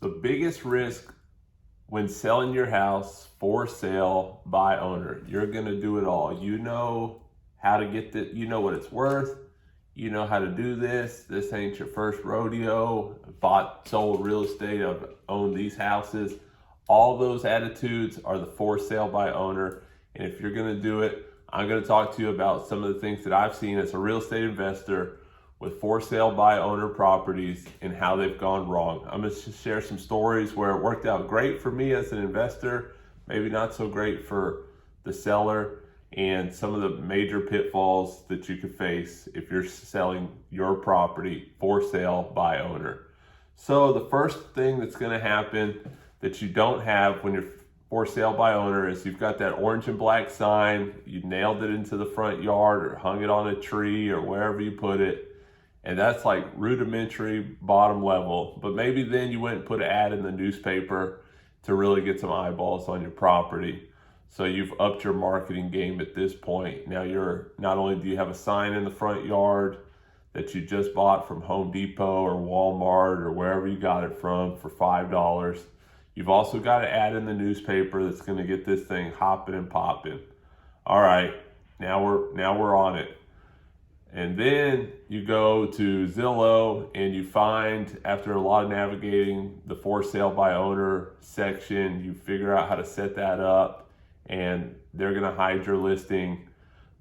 The biggest risk when selling your house for sale by owner, you're going to do it all. You know how to get the, you know what it's worth. You know how to do this. This ain't your first rodeo. Bought, sold real estate. I've owned these houses. All those attitudes are the for sale by owner. And if you're going to do it, I'm going to talk to you about some of the things that I've seen as a real estate investor with for sale by owner properties and how they've gone wrong. I'm going to share some stories where it worked out great for me as an investor, maybe not so great for the seller, and some of the major pitfalls that you could face if you're selling your property for sale by owner. So the first thing that's going to happen that you don't have when you're for sale by owner is you've got that orange and black sign, you nailed it into the front yard or hung it on a tree or wherever you put it. And that's like rudimentary, bottom level. But maybe then you went and put an ad in the newspaper to really get some eyeballs on your property. So you've upped your marketing game at this point. Now not only do you have a sign in the front yard that you just bought from Home Depot or Walmart or wherever you got it from for $5, you've also got an ad in the newspaper that's going to get this thing hopping and popping. All right, now we're on it. And then you go to Zillow and you find, after a lot of navigating the for sale by owner section, you figure out how to set that up, and they're going to hide your listing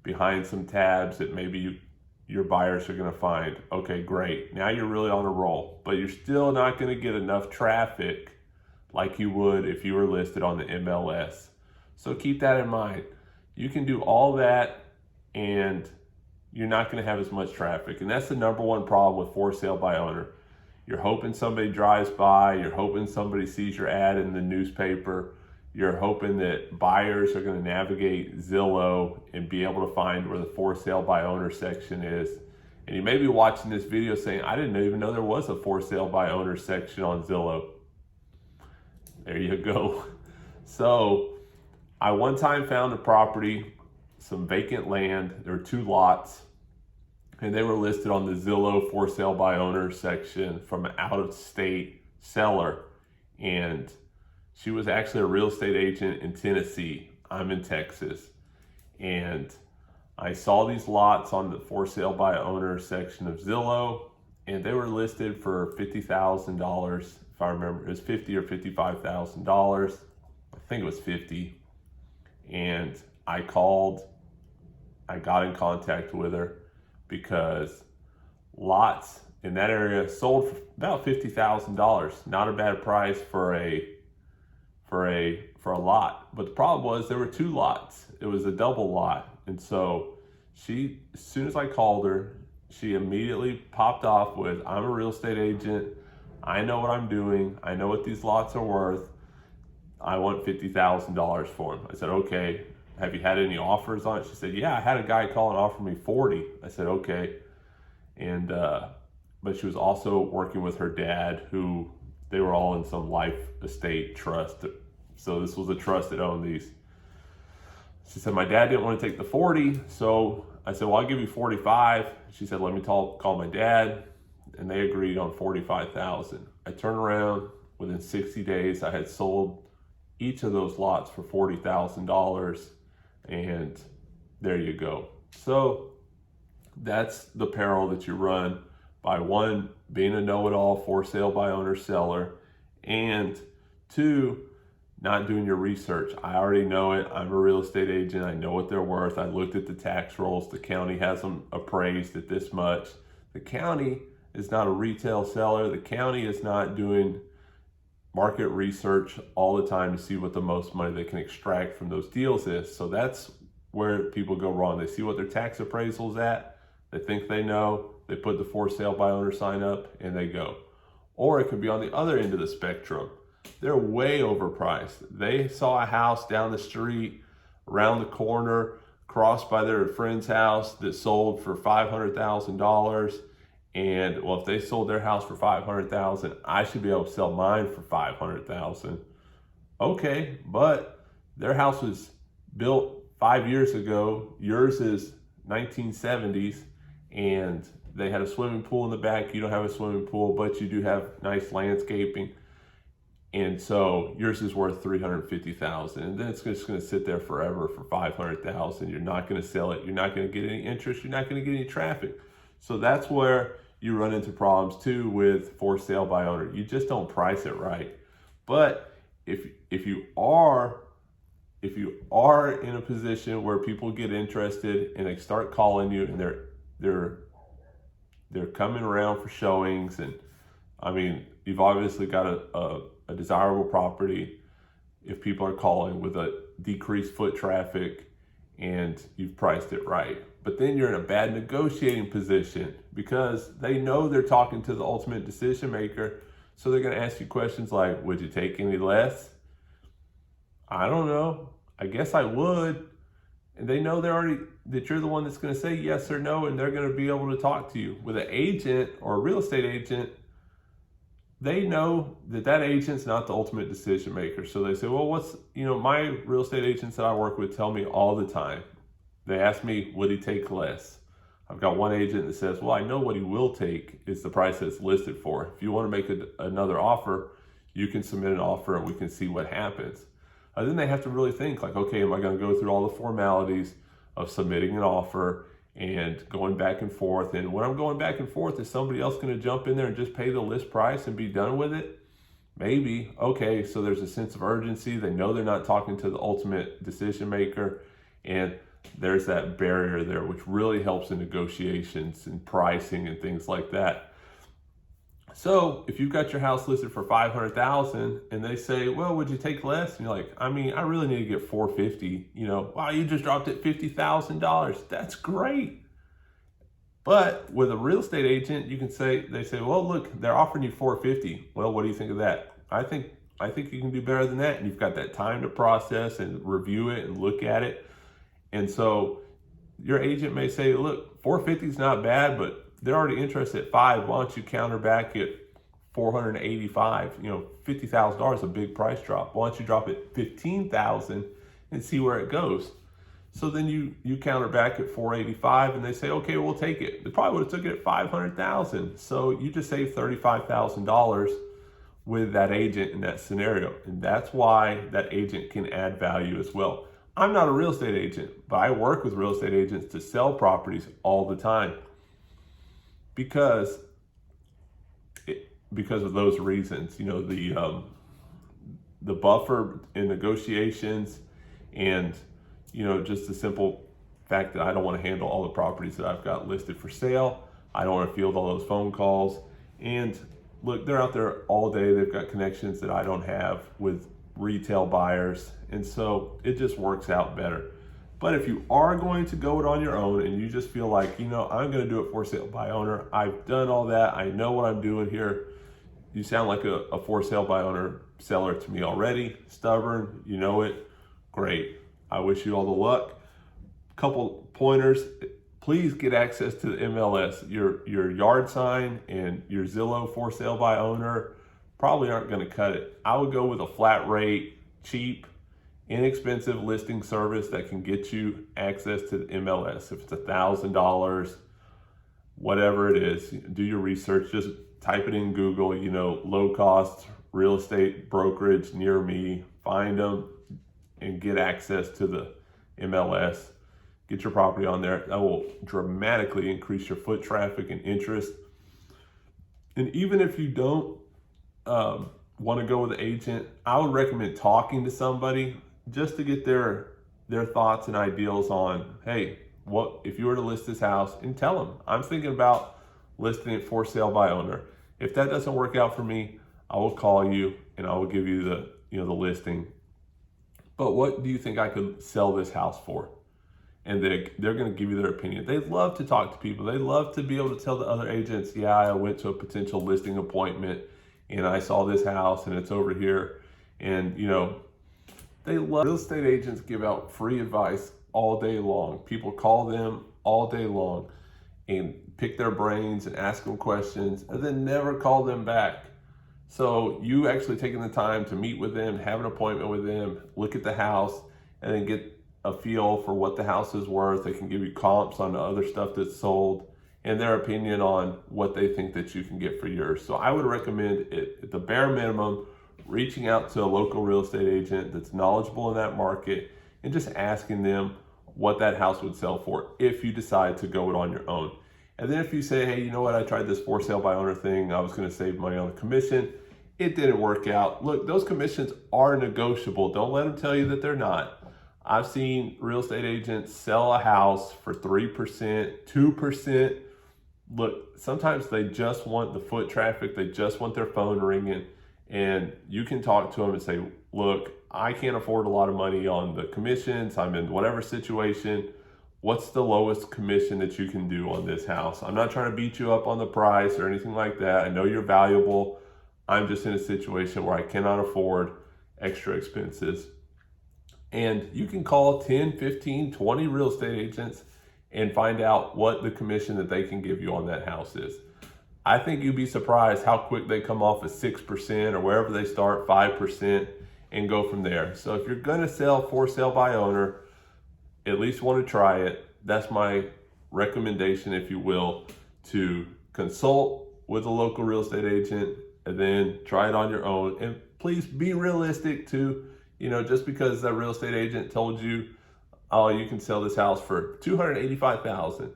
behind some tabs that maybe your buyers are going to find. Okay, great. Now you're really on a roll, but you're still not going to get enough traffic like you would if you were listed on the MLS. So keep that in mind. You can do all that and you're not going to have as much traffic. And that's the number one problem with for sale by owner. You're hoping somebody drives by, you're hoping somebody sees your ad in the newspaper, you're hoping that buyers are going to navigate Zillow and be able to find where the for sale by owner section is. And you may be watching this video saying, I didn't even know there was a for sale by owner section on Zillow. There you go. So I one time found a property, some vacant land. There were 2 lots, and they were listed on the Zillow for sale by owner section from an out-of-state seller. And she was actually a real estate agent in Tennessee. I'm in Texas. And I saw these lots on the for sale by owner section of Zillow, and they were listed for $50,000. If I remember, it was $50,000 or $55,000. I think it was 50. And I got in contact with her because lots in that area sold for about $50,000. Not a bad price for a lot. But the problem was there were 2 lots. It was a double lot. And so as soon as I called her, she immediately popped off with, I'm a real estate agent. I know what I'm doing. I know what these lots are worth. I want $50,000 for them. I said, okay. Have you had any offers on it? She said, yeah, I had a guy call and offer me 40. I said, okay. And, but she was also working with her dad, who they were all in some life estate trust. So this was a trust that owned these. She said, my dad didn't want to take the 40. So I said, well, I'll give you 45. She said, let me call my dad. And they agreed on 45,000. I turned around, within 60 days, I had sold each of those lots for $40,000. And there you go. So that's the peril that you run by, 1, being a know-it-all for sale by owner seller, and 2, not doing your research. I already know it. I'm a real estate agent. I know what they're worth. I looked at the tax rolls. The county has them appraised at this much. The county is not a retail seller. The county is not doing market research all the time to see what the most money they can extract from those deals is. So that's where people go wrong. They see what their tax appraisal is at. They think they know. They put the for sale by owner sign up and they go. Or it could be on the other end of the spectrum. They're way overpriced. They saw a house down the street, around the corner, crossed by their friend's house that sold for $500,000. And well, if they sold their house for $500,000, I should be able to sell mine for $500,000. Okay, but their house was built 5 years ago. Yours is 1970s, and they had a swimming pool in the back. You don't have a swimming pool, but you do have nice landscaping. And so yours is worth $350,000, and then it's just going to sit there forever for $500,000. You're not going to sell it. You're not going to get any interest. You're not going to get any traffic. So that's where you run into problems too with for sale by owner. You just don't price it right. But if you are in a position where people get interested and they start calling you and they're coming around for showings, and I mean, you've obviously got a desirable property if people are calling with a decreased foot traffic and you've priced it right. But then you're in a bad negotiating position because they know they're talking to the ultimate decision maker. So they're going to ask you questions like, would you take any less? I don't know. I guess I would. And they know that you're the one that's going to say yes or no, and they're going to be able to talk to you. With an agent or a real estate agent, they know that agent's not the ultimate decision maker. So they say, well, my real estate agents that I work with tell me all the time. They ask me, would he take less? I've got one agent that says, well, I know what he will take is the price that's listed for. If you want to make another offer, you can submit an offer and we can see what happens. Then they have to really think like, okay, am I going to go through all the formalities of submitting an offer and going back and forth? And when I'm going back and forth, is somebody else going to jump in there and just pay the list price and be done with it? Maybe. Okay, so there's a sense of urgency. They know they're not talking to the ultimate decision maker. And there's that barrier there, which really helps in negotiations and pricing and things like that. So if you've got your house listed for $500,000 and they say, well, would you take less? And you're like, I mean, I really need to get $450,000. Wow, you just dropped it $50,000. That's great. But with a real estate agent, they say, well, look, they're offering you $450,000. Well, what do you think of that? I think you can do better than that. And you've got that time to process and review it and look at it. And so your agent may say, look, $450,000 is not bad, but they're already interested at $5,000. Why don't you counter back at $485,000? $50,000 is a big price drop. Why don't you drop it $15,000 and see where it goes? So then you counter back at $485,000 and they say, okay, we'll take it. They probably would have took it at $500,000. So you just saved $35,000 with that agent in that scenario. And that's why that agent can add value as well. I'm not a real estate agent, but I work with real estate agents to sell properties all the time because of those reasons. The buffer in negotiations, and just the simple fact that I don't want to handle all the properties that I've got listed for sale. I don't want to field all those phone calls. And look, they're out there all day. They've got connections that I don't have with retail buyers, and so it just works out better. But if you are going to go it on your own and you just feel like, I'm going to do it for sale by owner, I've done all that, I know what I'm doing here. You sound like a for sale by owner seller to me already. Stubborn, you know it. Great. I wish you all the luck. Couple pointers. Please get access to the MLS. Your yard sign and your Zillow for sale by owner probably aren't going to cut it. I would go with a flat rate, cheap, inexpensive listing service that can get you access to the MLS. If it's $1,000, whatever it is, do your research. Just type it in Google, low cost real estate brokerage near me, find them and get access to the MLS. Get your property on there. That will dramatically increase your foot traffic and interest. And even if you don't want to go with an agent, I would recommend talking to somebody just to get their thoughts and ideals on, hey, what if you were to list this house, and tell them, I'm thinking about listing it for sale by owner. If that doesn't work out for me, I will call you and I will give you the listing. But what do you think I could sell this house for? And they're going to give you their opinion. They love to talk to people. They love to be able to tell the other agents, yeah, I went to a potential listing appointment and I saw this house and it's over here. And, they love, real estate agents give out free advice all day long. People call them all day long and pick their brains and ask them questions and then never call them back. So you actually taking the time to meet with them, have an appointment with them, look at the house, and then get a feel for what the house is worth. They can give you comps on the other stuff that's sold and their opinion on what they think that you can get for yours. So I would recommend it at the bare minimum reaching out to a local real estate agent that's knowledgeable in that market and just asking them what that house would sell for if you decide to go it on your own. And then if you say, hey, you know what, I tried this for sale by owner thing, I was going to save money on the commission, it didn't work out. Look, those commissions are negotiable. Don't let them tell you that they're not. I've seen real estate agents sell a house for 3%, 2%. Look, sometimes they just want the foot traffic. They just want their phone ringing. And you can talk to them and say, look, I can't afford a lot of money on the commissions. I'm in whatever situation. What's the lowest commission that you can do on this house? I'm not trying to beat you up on the price or anything like that. I know you're valuable. I'm just in a situation where I cannot afford extra expenses. And you can call 10, 15, 20 real estate agents and find out what the commission that they can give you on that house is. I think you'd be surprised how quick they come off at 6% or wherever they start, 5%, and go from there. So if you're gonna sell for sale by owner, at least want to try it. That's my recommendation, if you will, to consult with a local real estate agent and then try it on your own. And please be realistic too. Just because that real estate agent told you, oh, you can sell this house for $285,000.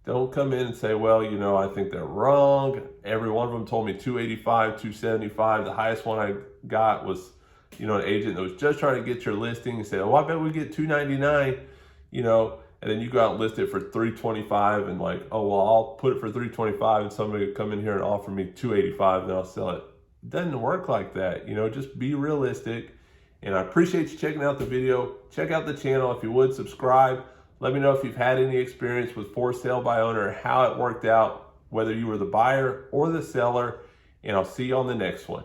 Don't come in and say, well, I think they're wrong. Every one of them told me 285, 275. The highest one I got was, an agent that was just trying to get your listing and say, oh, I bet we get 299, and then you go out and list it for 325 and like, oh, well, I'll put it for 325 and somebody will come in here and offer me 285 and then I'll sell it. It doesn't work like that. Just be realistic. And I appreciate you checking out the video. Check out the channel if you would, subscribe. Let me know if you've had any experience with for sale by owner, how it worked out, whether you were the buyer or the seller, and I'll see you on the next one.